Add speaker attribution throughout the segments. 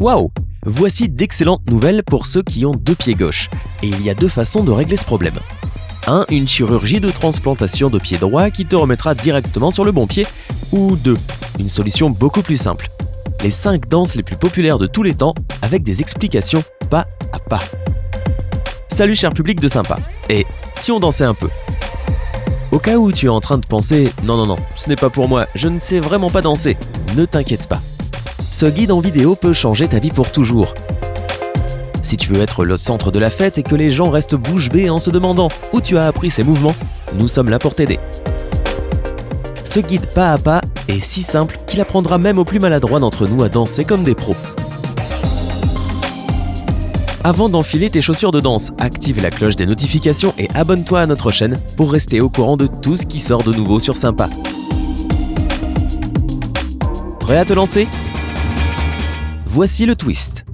Speaker 1: Waouh! Voici d'excellentes nouvelles pour ceux qui ont deux pieds gauches. Et il y a deux façons de régler ce problème. 1. Une chirurgie de transplantation de pied droit qui te remettra directement sur le bon pied. Ou 2. Une solution beaucoup plus simple. Les 5 danses les plus populaires de tous les temps avec des explications pas à pas. Salut cher public de sympa. Et si on dansait un peu? Au cas où tu es en train de penser « Non, ce n'est pas pour moi, je ne sais vraiment pas danser », ne t'inquiète pas. Ce guide en vidéo peut changer ta vie pour toujours. Si tu veux être le centre de la fête et que les gens restent bouche bée en se demandant où tu as appris ces mouvements, nous sommes là pour t'aider. Ce guide pas à pas est si simple qu'il apprendra même aux plus maladroits d'entre nous à danser comme des pros. Avant d'enfiler tes chaussures de danse, active la cloche des notifications et abonne-toi à notre chaîne pour rester au courant de tout ce qui sort de nouveau sur Sympa. Prêt à te lancer? Voici le twist.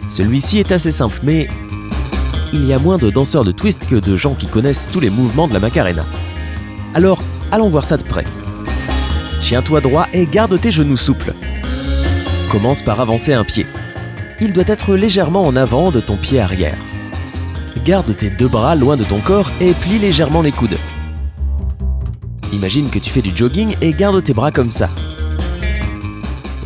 Speaker 1: Celui-ci est assez simple, mais il y a moins de danseurs de twist que de gens qui connaissent tous les mouvements de la Macarena. Alors, allons voir ça de près. Tiens-toi droit et garde tes genoux souples. Commence par avancer un pied. Il doit être légèrement en avant de ton pied arrière. Garde tes deux bras loin de ton corps et plie légèrement les coudes. Imagine que tu fais du jogging et garde tes bras comme ça.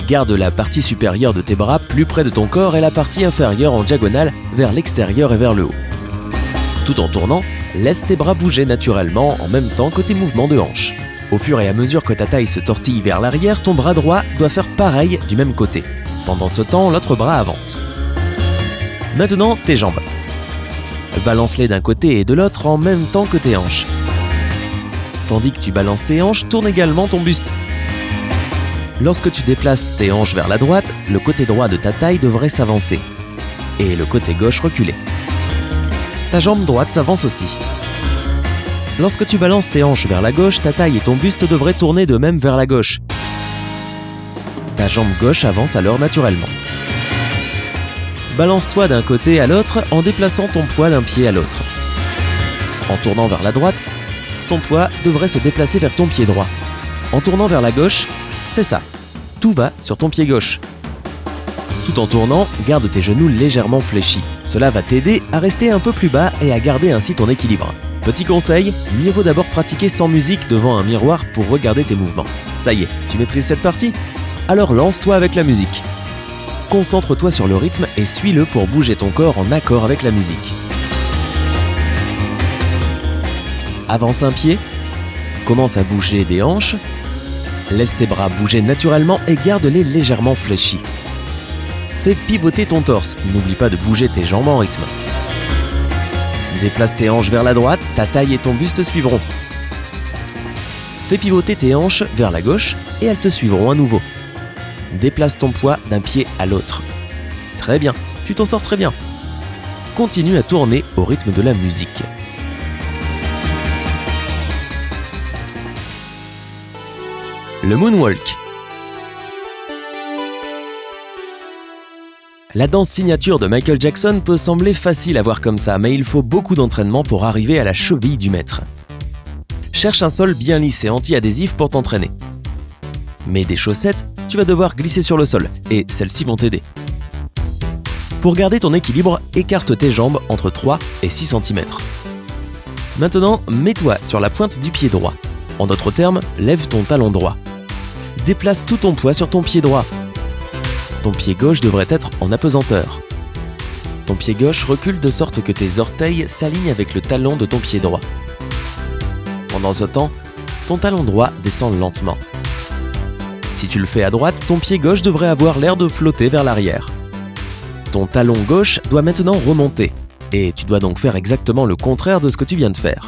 Speaker 1: Garde la partie supérieure de tes bras plus près de ton corps et la partie inférieure en diagonale vers l'extérieur et vers le haut. Tout en tournant, laisse tes bras bouger naturellement en même temps que tes mouvements de hanche. Au fur et à mesure que ta taille se tortille vers l'arrière, ton bras droit doit faire pareil du même côté. Pendant ce temps, l'autre bras avance. Maintenant, tes jambes. Balance-les d'un côté et de l'autre en même temps que tes hanches. Tandis que tu balances tes hanches, tourne également ton buste. Lorsque tu déplaces tes hanches vers la droite, le côté droit de ta taille devrait s'avancer et le côté gauche reculer. Ta jambe droite s'avance aussi. Lorsque tu balances tes hanches vers la gauche, ta taille et ton buste devraient tourner de même vers la gauche. Ta jambe gauche avance alors naturellement. Balance-toi d'un côté à l'autre en déplaçant ton poids d'un pied à l'autre. En tournant vers la droite, ton poids devrait se déplacer vers ton pied droit. En tournant vers la gauche, c'est ça, tout va sur ton pied gauche. Tout en tournant, garde tes genoux légèrement fléchis. Cela va t'aider à rester un peu plus bas et à garder ainsi ton équilibre. Petit conseil, mieux vaut d'abord pratiquer sans musique devant un miroir pour regarder tes mouvements. Ça y est, tu maîtrises cette partie? Alors lance-toi avec la musique. Concentre-toi sur le rythme et suis-le pour bouger ton corps en accord avec la musique. Avance un pied, commence à bouger des hanches, laisse tes bras bouger naturellement et garde-les légèrement fléchis. Fais pivoter ton torse, n'oublie pas de bouger tes jambes en rythme. Déplace tes hanches vers la droite, ta taille et ton buste suivront. Fais pivoter tes hanches vers la gauche et elles te suivront à nouveau. Déplace ton poids d'un pied à l'autre. Très bien, tu t'en sors très bien. Continue à tourner au rythme de la musique. Le moonwalk. La danse signature de Michael Jackson peut sembler facile à voir comme ça, mais il faut beaucoup d'entraînement pour arriver à la cheville du maître. Cherche un sol bien lisse et anti-adhésif pour t'entraîner. Mets des chaussettes, tu vas devoir glisser sur le sol, et celles-ci vont t'aider. Pour garder ton équilibre, écarte tes jambes entre 3 et 6 cm. Maintenant, mets-toi sur la pointe du pied droit. En d'autres termes, lève ton talon droit. Déplace tout ton poids sur ton pied droit. Ton pied gauche devrait être en apesanteur. Ton pied gauche recule de sorte que tes orteils s'alignent avec le talon de ton pied droit. Pendant ce temps, ton talon droit descend lentement. Si tu le fais à droite, ton pied gauche devrait avoir l'air de flotter vers l'arrière. Ton talon gauche doit maintenant remonter, et tu dois donc faire exactement le contraire de ce que tu viens de faire.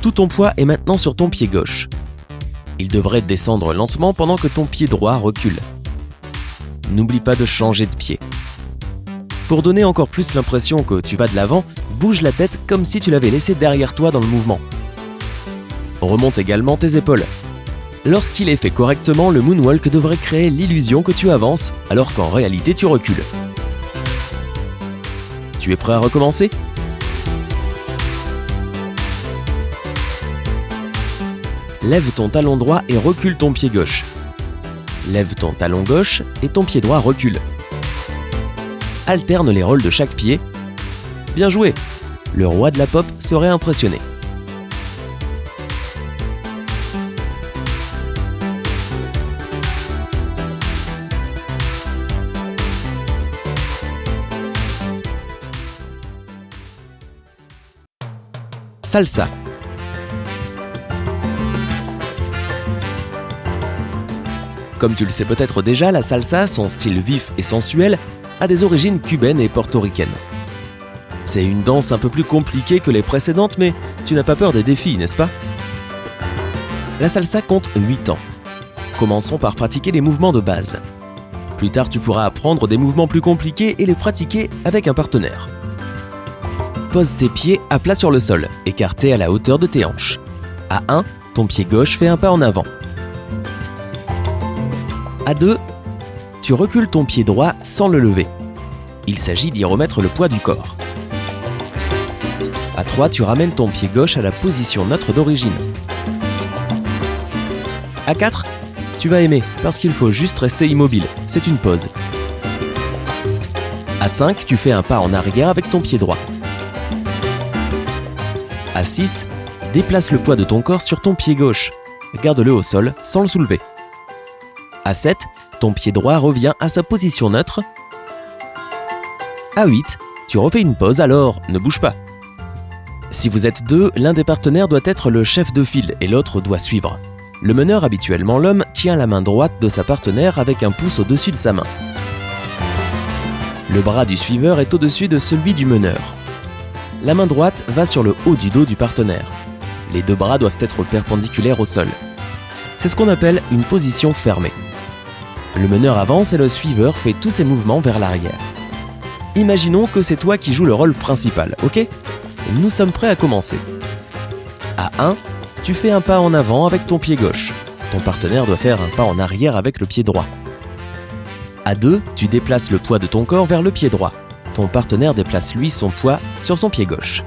Speaker 1: Tout ton poids est maintenant sur ton pied gauche. Il devrait descendre lentement pendant que ton pied droit recule. N'oublie pas de changer de pied. Pour donner encore plus l'impression que tu vas de l'avant, bouge la tête comme si tu l'avais laissée derrière toi dans le mouvement. Remonte également tes épaules. Lorsqu'il est fait correctement, le moonwalk devrait créer l'illusion que tu avances, alors qu'en réalité tu recules. Tu es prêt à recommencer ? Lève ton talon droit et recule ton pied gauche. Lève ton talon gauche et ton pied droit recule. Alterne les rôles de chaque pied. Bien joué! Le roi de la pop serait impressionné. Salsa. Comme tu le sais peut-être déjà, la salsa, son style vif et sensuel, a des origines cubaines et portoricaines. C'est une danse un peu plus compliquée que les précédentes, mais tu n'as pas peur des défis, n'est-ce pas? La salsa compte 8 ans. Commençons par pratiquer les mouvements de base. Plus tard, tu pourras apprendre des mouvements plus compliqués et les pratiquer avec un partenaire. Pose tes pieds à plat sur le sol, écartés à la hauteur de tes hanches. À 1, ton pied gauche fait un pas en avant. À 2, tu recules ton pied droit sans le lever. Il s'agit d'y remettre le poids du corps. À 3, tu ramènes ton pied gauche à la position neutre d'origine. À 4, tu vas aimer parce qu'il faut juste rester immobile, c'est une pause. À 5, tu fais un pas en arrière avec ton pied droit. À 6, déplace le poids de ton corps sur ton pied gauche. Garde-le au sol sans le soulever. À 7, ton pied droit revient à sa position neutre. À 8, tu refais une pause, alors ne bouge pas. Si vous êtes deux, l'un des partenaires doit être le chef de file et l'autre doit suivre. Le meneur, habituellement l'homme, tient la main droite de sa partenaire avec un pouce au-dessus de sa main. Le bras du suiveur est au-dessus de celui du meneur. La main droite va sur le haut du dos du partenaire. Les deux bras doivent être perpendiculaires au sol. C'est ce qu'on appelle une position fermée. Le meneur avance et le suiveur fait tous ses mouvements vers l'arrière. Imaginons que c'est toi qui joues le rôle principal, ok? Nous sommes prêts à commencer. À 1, tu fais un pas en avant avec ton pied gauche. Ton partenaire doit faire un pas en arrière avec le pied droit. À 2, tu déplaces le poids de ton corps vers le pied droit. Ton partenaire déplace lui son poids sur son pied gauche.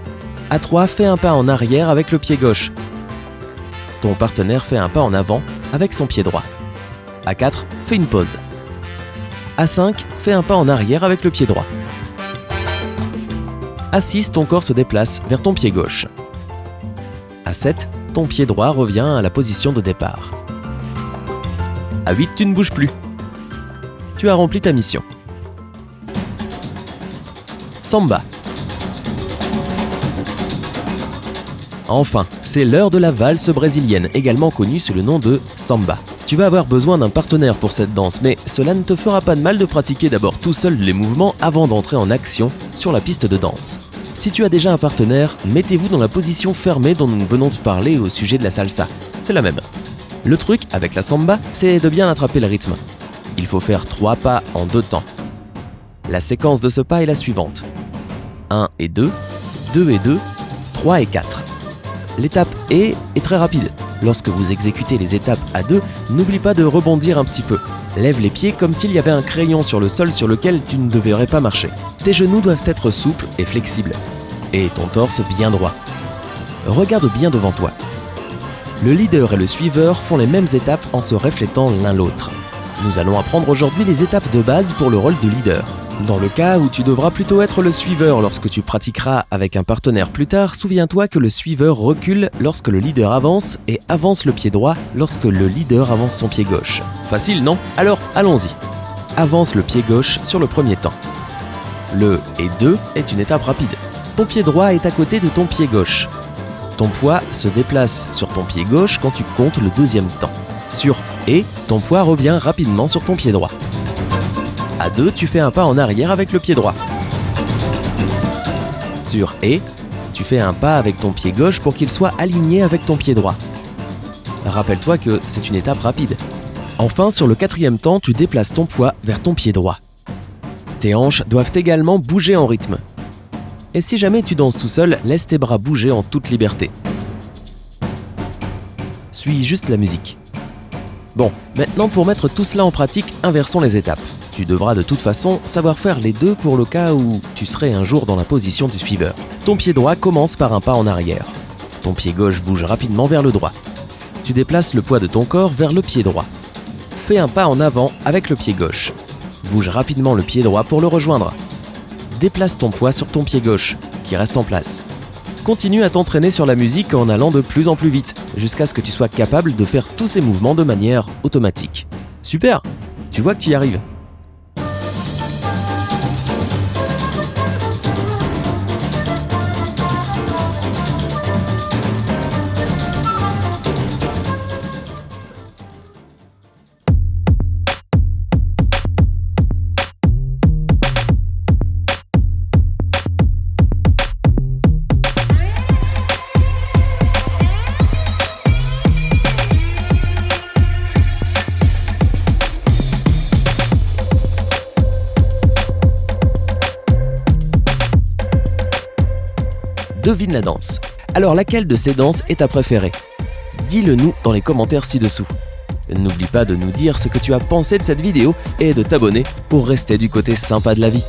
Speaker 1: À 3, fais un pas en arrière avec le pied gauche. Ton partenaire fait un pas en avant avec son pied droit. À 4, fais une pause. À 5, fais un pas en arrière avec le pied droit. À 6, ton corps se déplace vers ton pied gauche. À 7, ton pied droit revient à la position de départ. À 8, tu ne bouges plus. Tu as rempli ta mission. Samba. Enfin, c'est l'heure de la valse brésilienne, également connue sous le nom de samba. Tu vas avoir besoin d'un partenaire pour cette danse, mais cela ne te fera pas de mal de pratiquer d'abord tout seul les mouvements avant d'entrer en action sur la piste de danse. Si tu as déjà un partenaire, mettez-vous dans la position fermée dont nous venons de parler au sujet de la salsa. C'est la même. Le truc avec la samba, c'est de bien attraper le rythme. Il faut faire 3 pas en 2 temps. La séquence de ce pas est la suivante. 1 et 2, 2 et 2, 3 et 4. L'étape est très rapide. Lorsque vous exécutez les étapes à 2, n'oublie pas de rebondir un petit peu. Lève les pieds comme s'il y avait un crayon sur le sol sur lequel tu ne devrais pas marcher. Tes genoux doivent être souples et flexibles. Et ton torse bien droit. Regarde bien devant toi. Le leader et le suiveur font les mêmes étapes en se reflétant l'un l'autre. Nous allons apprendre aujourd'hui les étapes de base pour le rôle de leader. Dans le cas où tu devras plutôt être le suiveur lorsque tu pratiqueras avec un partenaire plus tard, souviens-toi que le suiveur recule lorsque le leader avance et avance le pied droit lorsque le leader avance son pied gauche. Facile, non? Alors, allons-y. Avance le pied gauche sur le premier temps. Le et 2 est une étape rapide. Ton pied droit est à côté de ton pied gauche. Ton poids se déplace sur ton pied gauche quand tu comptes le deuxième temps. Sur et, ton poids revient rapidement sur ton pied droit. À 2, tu fais un pas en arrière avec le pied droit. Sur et, tu fais un pas avec ton pied gauche pour qu'il soit aligné avec ton pied droit. Rappelle-toi que c'est une étape rapide. Enfin, sur le 4e temps, tu déplaces ton poids vers ton pied droit. Tes hanches doivent également bouger en rythme. Et si jamais tu danses tout seul, laisse tes bras bouger en toute liberté. Suis juste la musique. Bon, maintenant pour mettre tout cela en pratique, inversons les étapes. Tu devras de toute façon savoir faire les deux pour le cas où tu serais un jour dans la position du suiveur. Ton pied droit commence par un pas en arrière. Ton pied gauche bouge rapidement vers le droit. Tu déplaces le poids de ton corps vers le pied droit. fais un pas en avant avec le pied gauche. Bouge rapidement le pied droit pour le rejoindre. Déplace ton poids sur ton pied gauche, qui reste en place. Continue à t'entraîner sur la musique en allant de plus en plus vite, jusqu'à ce que tu sois capable de faire tous ces mouvements de manière automatique. Super! Tu vois que tu y arrives. Devine la danse. Alors laquelle de ces danses est ta préférée? Dis-le nous dans les commentaires ci-dessous. N'oublie pas de nous dire ce que tu as pensé de cette vidéo et de t'abonner pour rester du côté sympa de la vie.